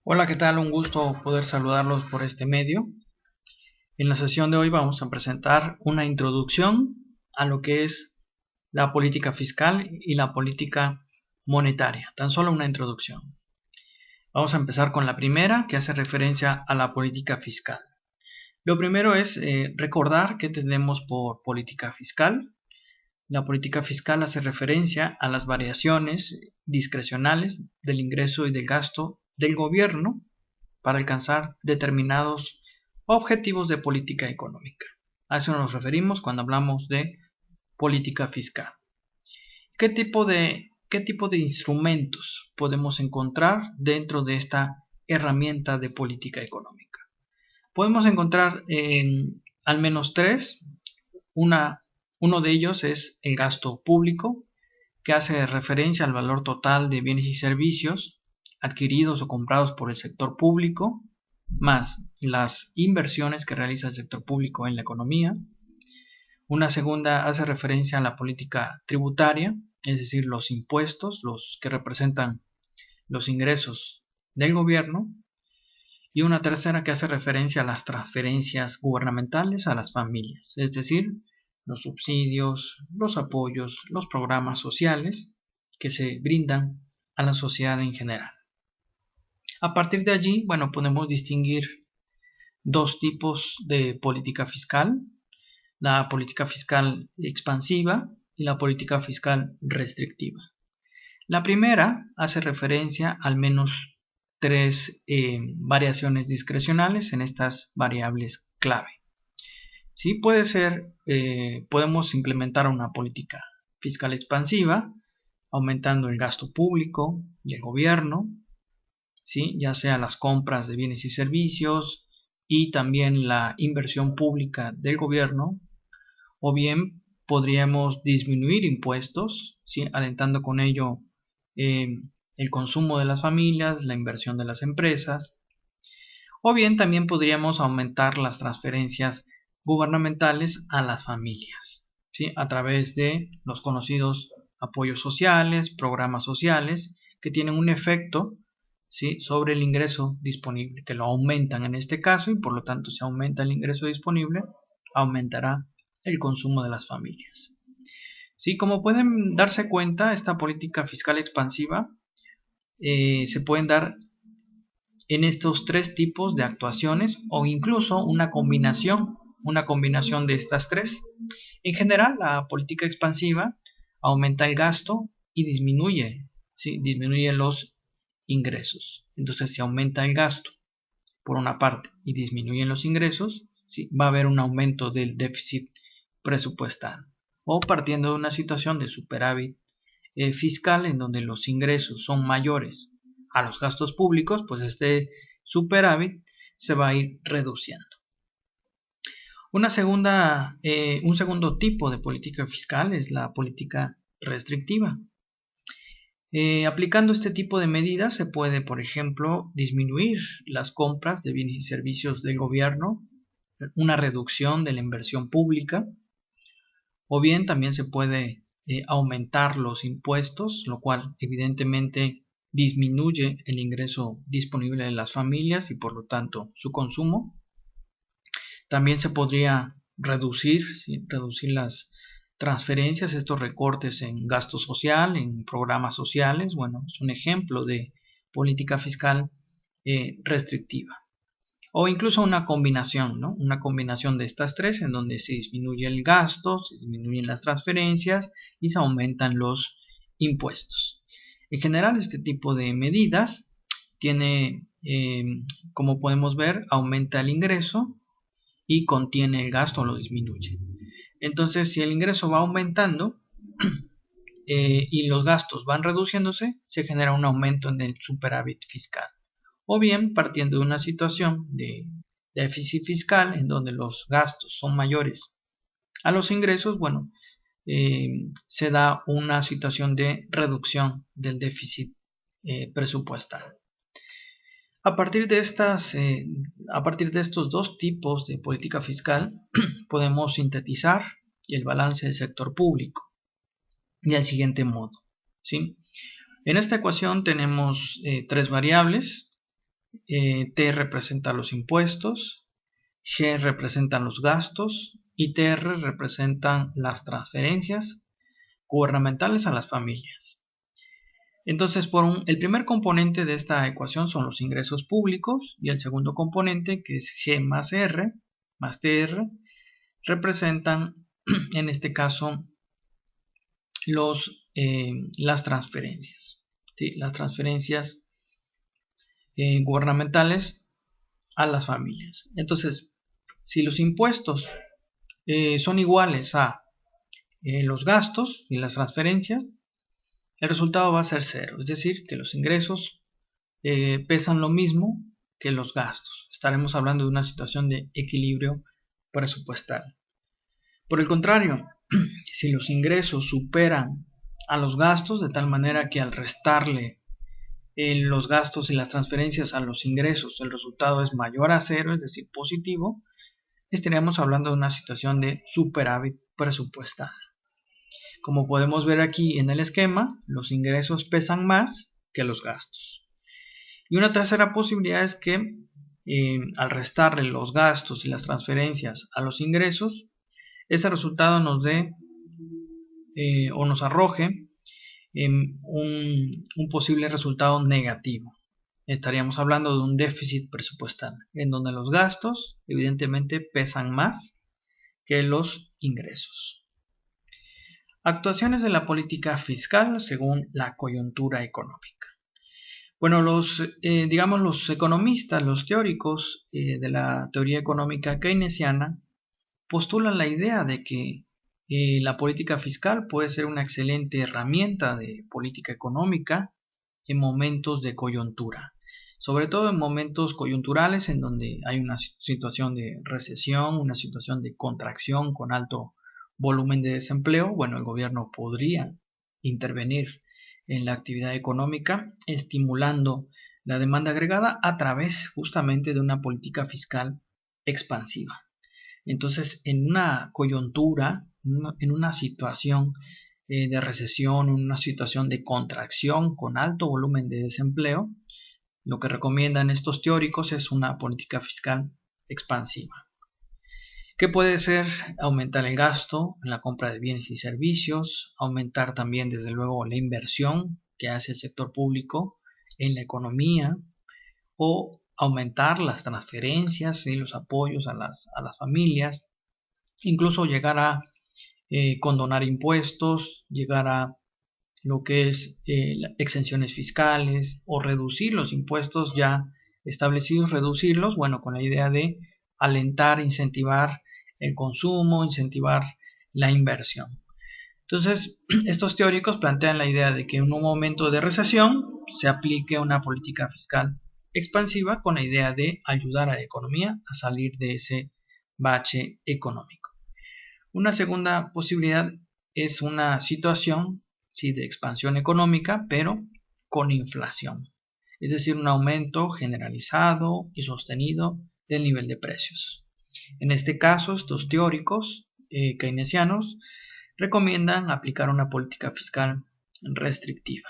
Hola, ¿qué tal? Un gusto poder saludarlos por este medio. En la sesión de hoy vamos a presentar una introducción a lo que es la política fiscal y la política monetaria. Tan solo una introducción. Vamos a empezar con la primera, que hace referencia a la política fiscal. Lo primero es recordar qué tenemos por política fiscal. La política fiscal hace referencia a las variaciones discrecionales del ingreso y del gasto del gobierno para alcanzar determinados objetivos de política económica. A eso nos referimos cuando hablamos de política fiscal. ¿Qué tipo de instrumentos podemos encontrar dentro de esta herramienta de política económica? Podemos encontrar al menos tres. Uno de ellos es el gasto público, que hace referencia al valor total de bienes y servicios adquiridos o comprados por el sector público, más las inversiones que realiza el sector público en la economía. Una segunda hace referencia a la política tributaria, es decir, los impuestos, los que representan los ingresos del gobierno. Y una tercera que hace referencia a las transferencias gubernamentales a las familias, es decir, los subsidios, los apoyos, los programas sociales que se brindan a la sociedad en general. A partir de allí, podemos distinguir dos tipos de política fiscal: la política fiscal expansiva y la política fiscal restrictiva. La primera hace referencia al menos tres variaciones discrecionales en estas variables clave. Sí, podemos implementar una política fiscal expansiva, aumentando el gasto público y el gobierno, ¿sí? Ya sea las compras de bienes y servicios y también la inversión pública del gobierno, o bien podríamos disminuir impuestos, ¿sí? Alentando con ello el consumo de las familias, la inversión de las empresas, o bien también podríamos aumentar las transferencias gubernamentales a las familias, ¿sí? A través de los conocidos apoyos sociales, programas sociales, que tienen un efecto, ¿sí?, sobre el ingreso disponible, que lo aumentan en este caso, y por lo tanto, si aumenta el ingreso disponible, aumentará el consumo de las familias. Sí, como pueden darse cuenta, esta política fiscal expansiva se pueden dar en estos tres tipos de actuaciones, o incluso una combinación de estas tres. En general, la política expansiva aumenta el gasto y disminuye los ingresos. Entonces, si aumenta el gasto por una parte y disminuyen los ingresos, ¿sí?, va a haber un aumento del déficit presupuestal, o partiendo de una situación de superávit fiscal en donde los ingresos son mayores a los gastos públicos, pues este superávit se va a ir reduciendo. Un segundo tipo de política fiscal es la política restrictiva. Aplicando este tipo de medidas se puede, por ejemplo, disminuir las compras de bienes y servicios del gobierno, una reducción de la inversión pública, o bien también se puede aumentar los impuestos, lo cual evidentemente disminuye el ingreso disponible de las familias y por lo tanto su consumo. También se podría reducir las transferencias, estos recortes en gasto social, en programas sociales. Bueno, es un ejemplo de política fiscal restrictiva. O incluso una combinación, ¿no? Una combinación de estas tres, en donde se disminuye el gasto, se disminuyen las transferencias y se aumentan los impuestos. En general, este tipo de medidas tiene, como podemos ver, aumenta el ingreso y contiene el gasto o lo disminuye. Entonces, si el ingreso va aumentando y los gastos van reduciéndose, se genera un aumento en el superávit fiscal. O bien, partiendo de una situación de déficit fiscal en donde los gastos son mayores a los ingresos, se da una situación de reducción del déficit presupuestal. A partir de estos dos tipos de política fiscal, podemos sintetizar el balance del sector público del siguiente modo, ¿sí? En esta ecuación tenemos tres variables. T representa los impuestos, G representan los gastos y TR representan las transferencias gubernamentales a las familias. Entonces, el primer componente de esta ecuación son los ingresos públicos y el segundo componente, que es G más R más TR, representan en este caso las transferencias, ¿sí? Las transferencias gubernamentales a las familias. Entonces, si los impuestos son iguales a los gastos y las transferencias, el resultado va a ser cero, es decir, que los ingresos pesan lo mismo que los gastos. Estaremos hablando de una situación de equilibrio presupuestal. Por el contrario, si los ingresos superan a los gastos, de tal manera que al restarle los gastos y las transferencias a los ingresos, el resultado es mayor a cero, es decir, positivo, estaríamos hablando de una situación de superávit presupuestal. Como podemos ver aquí en el esquema, los ingresos pesan más que los gastos. Y una tercera posibilidad es que al restarle los gastos y las transferencias a los ingresos, ese resultado nos dé o nos arroje un posible resultado negativo. Estaríamos hablando de un déficit presupuestal, en donde los gastos evidentemente pesan más que los ingresos. Actuaciones de la política fiscal según la coyuntura económica. Bueno, los economistas, los teóricos de la teoría económica keynesiana postulan la idea de que la política fiscal puede ser una excelente herramienta de política económica en momentos de coyuntura, sobre todo en momentos coyunturales en donde hay una situación de recesión, una situación de contracción con alto volumen de desempleo. Bueno, el gobierno podría intervenir en la actividad económica estimulando la demanda agregada a través justamente de una política fiscal expansiva. Entonces, en una coyuntura, en una situación de recesión, en una situación de contracción con alto volumen de desempleo, lo que recomiendan estos teóricos es una política fiscal expansiva. ¿Qué puede ser? Aumentar el gasto en la compra de bienes y servicios, aumentar también desde luego la inversión que hace el sector público en la economía, o aumentar las transferencias y los apoyos a las familias, incluso llegar a condonar impuestos, llegar a lo que es exenciones fiscales o reducir los impuestos ya establecidos, reducirlos, bueno, con la idea de alentar, incentivar el consumo, incentivar la inversión. Entonces, estos teóricos plantean la idea de que en un momento de recesión se aplique una política fiscal expansiva con la idea de ayudar a la economía a salir de ese bache económico. Una segunda posibilidad es una situación de expansión económica, pero con inflación, es decir, un aumento generalizado y sostenido del nivel de precios. En este caso, estos teóricos keynesianos recomiendan aplicar una política fiscal restrictiva,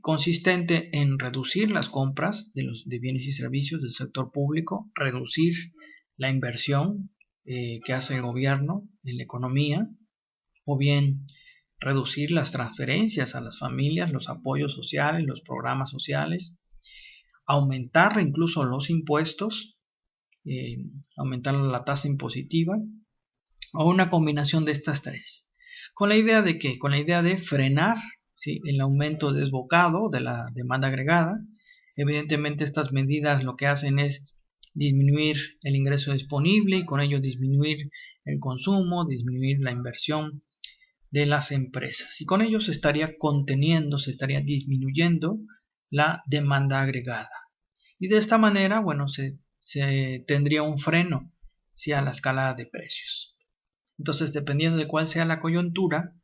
consistente en reducir las compras de bienes y servicios del sector público, reducir la inversión que hace el gobierno en la economía, o bien reducir las transferencias a las familias, los apoyos sociales, los programas sociales, aumentar incluso los impuestos, aumentar la tasa impositiva, o una combinación de estas tres. ¿Con la idea de qué? Con la idea de frenar, ¿sí?, el aumento desbocado de la demanda agregada. Evidentemente estas medidas lo que hacen es disminuir el ingreso disponible y con ello disminuir el consumo, disminuir la inversión de las empresas. Y con ello se estaría conteniendo, se estaría disminuyendo la demanda agregada. Y de esta manera, bueno, se tendría un freno hacia la escalada de precios. Entonces, dependiendo de cuál sea la coyuntura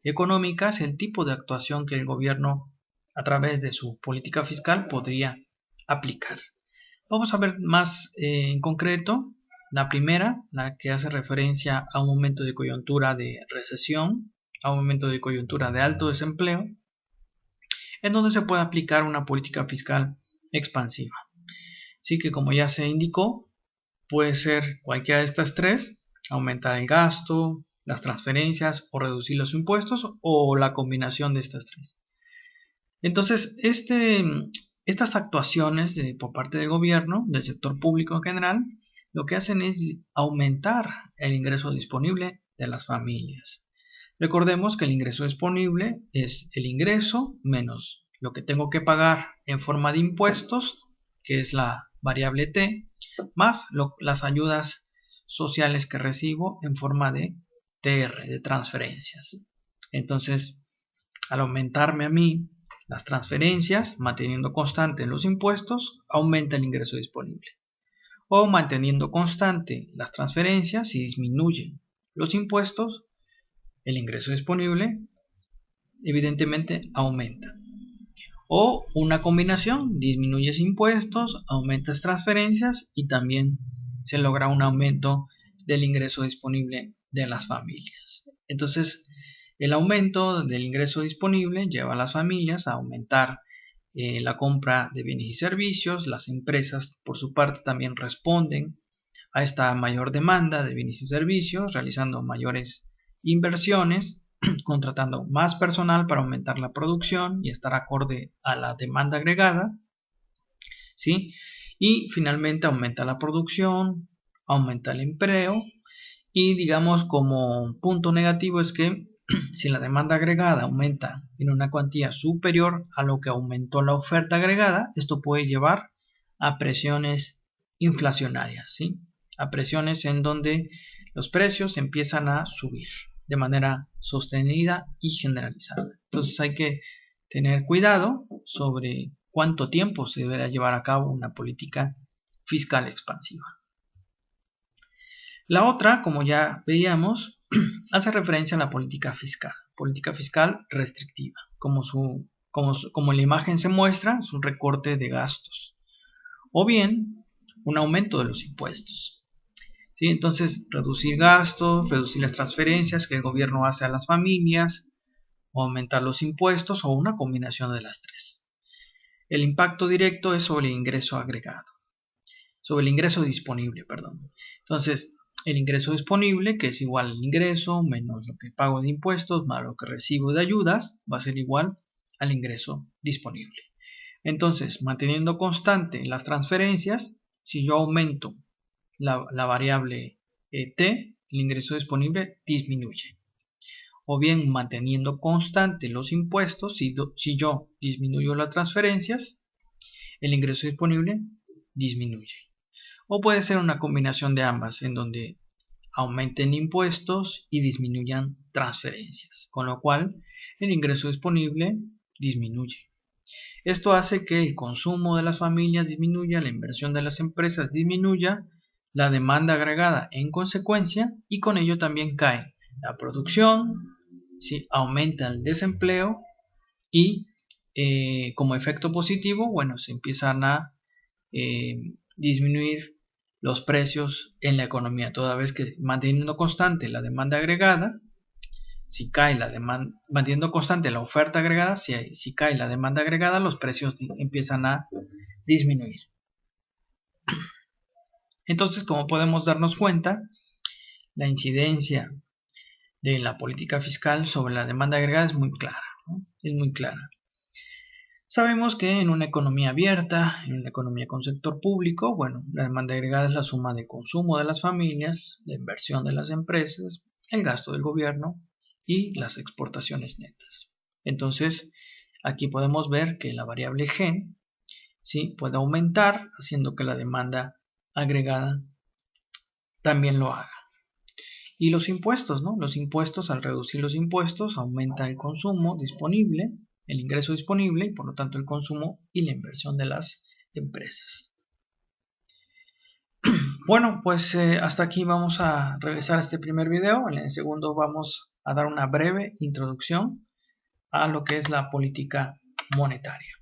económica, es el tipo de actuación que el gobierno, a través de su política fiscal, podría aplicar. Vamos a ver más en concreto. La primera, la que hace referencia a un momento de coyuntura de recesión, a un momento de coyuntura de alto desempleo, en donde se puede aplicar una política fiscal expansiva. Así que, como ya se indicó, puede ser cualquiera de estas tres: aumentar el gasto, las transferencias o reducir los impuestos, o la combinación de estas tres. Entonces, estas actuaciones por parte del gobierno, del sector público en general, lo que hacen es aumentar el ingreso disponible de las familias. Recordemos que el ingreso disponible es el ingreso menos lo que tengo que pagar en forma de impuestos, que es la variable T, más las ayudas sociales que recibo en forma de TR, de transferencias. Entonces, al aumentarme a mí las transferencias, manteniendo constante los impuestos, aumenta el ingreso disponible. O manteniendo constante las transferencias, si disminuyen los impuestos, el ingreso disponible evidentemente aumenta. O una combinación: disminuyes impuestos, aumentas transferencias y también se logra un aumento del ingreso disponible de las familias. Entonces, el aumento del ingreso disponible lleva a las familias a aumentar la compra de bienes y servicios. Las empresas, por su parte, también responden a esta mayor demanda de bienes y servicios, realizando mayores inversiones, contratando más personal para aumentar la producción y estar acorde a la demanda agregada, ¿sí? Y finalmente aumenta la producción, aumenta el empleo, y digamos, como punto negativo es que si la demanda agregada aumenta en una cuantía superior a lo que aumentó la oferta agregada, esto puede llevar a presiones inflacionarias, ¿sí? A presiones en donde los precios empiezan a subir de manera sostenida y generalizada. Entonces hay que tener cuidado sobre cuánto tiempo se deberá llevar a cabo una política fiscal expansiva. La otra, como ya veíamos, hace referencia a la política fiscal restrictiva. Como la imagen se muestra, es un recorte de gastos o bien un aumento de los impuestos. ¿Sí? Entonces, reducir gastos, reducir las transferencias que el gobierno hace a las familias, o aumentar los impuestos, o una combinación de las tres. El impacto directo es sobre el ingreso agregado, sobre el ingreso disponible, perdón. Entonces, el ingreso disponible, que es igual al ingreso menos lo que pago de impuestos más lo que recibo de ayudas, va a ser igual al ingreso disponible. Entonces, manteniendo constante las transferencias, si yo aumento la variable T, el ingreso disponible disminuye. O bien, manteniendo constante los impuestos, si yo disminuyo las transferencias, el ingreso disponible disminuye. O puede ser una combinación de ambas, en donde aumenten impuestos y disminuyan transferencias, con lo cual el ingreso disponible disminuye. Esto hace que el consumo de las familias disminuya, la inversión de las empresas disminuya, la demanda agregada en consecuencia, y con ello también cae la producción, ¿sí? Aumenta el desempleo y como efecto positivo, bueno, se empiezan a disminuir los precios en la economía, toda vez que manteniendo constante la demanda agregada, si cae la demanda, manteniendo constante la oferta agregada, si cae la demanda agregada, los precios empiezan a disminuir. Entonces, como podemos darnos cuenta, la incidencia de la política fiscal sobre la demanda agregada es muy clara, ¿no? Es muy clara. Sabemos que en una economía abierta, en una economía con sector público, bueno, la demanda agregada es la suma de consumo de las familias, la inversión de las empresas, el gasto del gobierno y las exportaciones netas. Entonces, aquí podemos ver que la variable G, ¿sí?, puede aumentar, haciendo que la demanda agregada también lo haga. Y los impuestos, ¿no? Los impuestos, al reducir los impuestos, aumenta el consumo disponible, el ingreso disponible, y por lo tanto el consumo y la inversión de las empresas. Bueno, pues hasta aquí vamos a realizar este primer video. En el segundo vamos a dar una breve introducción a lo que es la política monetaria.